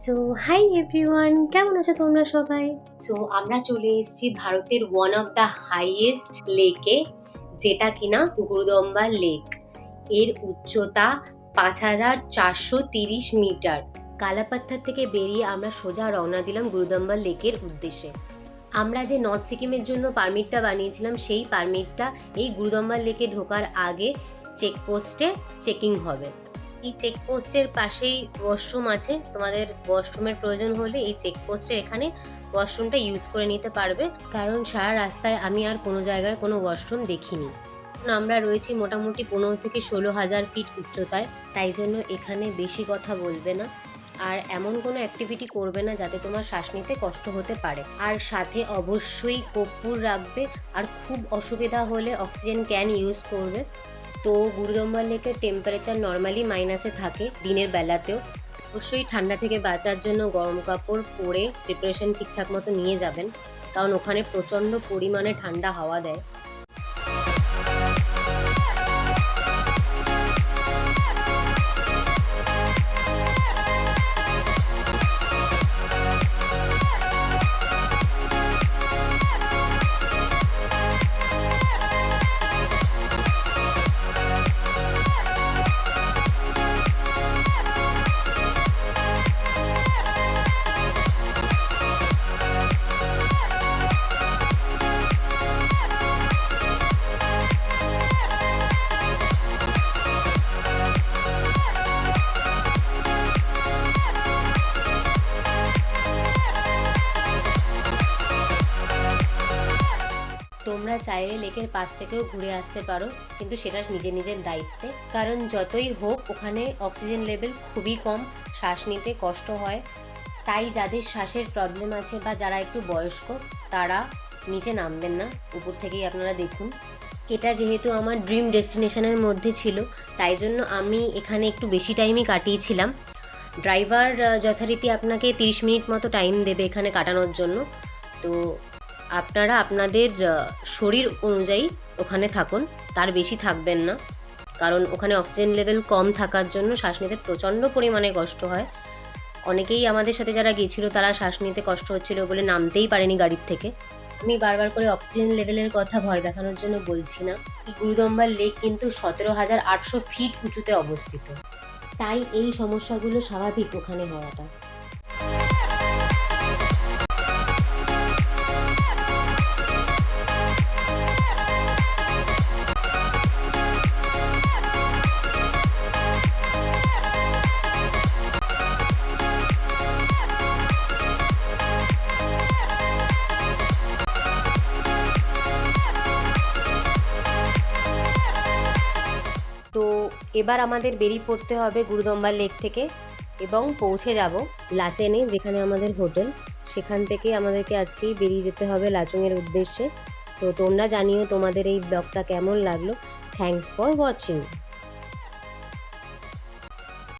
So hi everyone, কেমন আছো তোমরা সবাই? সো আমরা চলে এসেছি ভারতের ওয়ান অফ দ্য হাইয়েস্ট লেকে, যেটা কিনা গুরুদম্বা লেক। এর উচ্চতা 5430 মিটার। কালাপাত্থার থেকে বেরিয়ে আমরা সোজা রওনা দিলাম গুরুদম্বা লেকের উদ্দেশ্যে। আমরা যে নর্থ সিকিমের জন্য পারমিটটা বানিয়েছিলাম, সেই পারমিটটা এই গুরুদম্বা লেকে ঢোকার আগে চেকপোস্টে চেকিং হবে। এই চেকপোস্টের পাশেই ওয়াশরুম আছে, তোমাদের ওয়াশরুমের প্রয়োজন হলে এই চেকপোস্টের এখানে ওয়াশরুমটা ইউজ করে নিতে পারবে, কারণ সারা রাস্তায় আমি আর কোনো জায়গায় কোনো ওয়াশরুম দেখিনি। আমরা রয়েছি মোটামুটি 15 থেকে 16,000 ফিট উচ্চতায়, তাই জন্য এখানে বেশি কথা বলবে না আর এমন কোনো অ্যাক্টিভিটি করবে না যাতে তোমার শ্বাস নিতে কষ্ট হতে পারে। আর সাথে অবশ্যই কর্পূর রাখবে, আর খুব অসুবিধা হলে অক্সিজেন ক্যান ইউজ করবে। তো গুরুদম্বা লেকের টেম্পারেচার নর্মালি মাইনাসে থাকে দিনের বেলাতেও। অবশ্যই ঠান্ডা থেকে বাঁচার জন্য গরম কাপড় পরে প্রিপারেশন ঠিকঠাক মতো নিয়ে যাবেন, কারণ ওখানে প্রচণ্ড পরিমাণে ঠান্ডা হাওয়া দেয়। তোমরা চাইলে লেকের পাশ থেকেও ঘুরে আসতে পারো, কিন্তু সেটা নিজের নিজের দায়িত্বে, কারণ যতই হোক ওখানে অক্সিজেন লেভেল খুবই কম, শ্বাস নিতে কষ্ট হয়। তাই যাদের শ্বাসের প্রবলেম আছে বা যারা একটু বয়স্ক, তারা নিচে নামবেন না, উপর থেকেই আপনারা দেখুন। এটা যেহেতু আমার ড্রিম ডেস্টিনেশনের মধ্যে ছিল, তাই জন্য আমি এখানে একটু বেশি টাইমই কাটিয়েছিলাম। ড্রাইভার যথারীতি আপনাকে 30 মিনিট মতো টাইম দেবে এখানে কাটানোর জন্য। তো আপনারা আপনাদের শরীর অনুযায়ী ওখানে থাকুন, তার বেশি থাকবেন না, কারণ ওখানে অক্সিজেন লেভেল কম থাকার জন্য শ্বাস নিতে প্রচণ্ড পরিমাণে কষ্ট হয়। অনেকেই আমাদের সাথে যারা গিয়েছিল তারা শ্বাস নিতে কষ্ট হচ্ছিল বলে নামতেই পারেনি গাড়ির থেকে। আমি বারবার করে অক্সিজেন লেভেলের কথা ভয় দেখানোর জন্য বলছি না। এই গুরুদম্বার লেক কিন্তু 17,800 ফিট উঁচুতে অবস্থিত, তাই এই সমস্যাগুলো স্বাভাবিক ওখানে হওয়াটা। তো এবার আমাদের বেরিয়ে পড়তে হবে গুরুদম্বা লেক থেকে এবং পৌঁছে যাব লাচেনে, যেখানে আমাদের হোটেল। সেখান থেকে আমাদেরকে আজকেই বেরিয়ে যেতে হবে লাচুংয়ের উদ্দেশ্যে। তো তোমরা জানিও তোমাদের এই ব্লগটা কেমন লাগলো। Thanks for watching.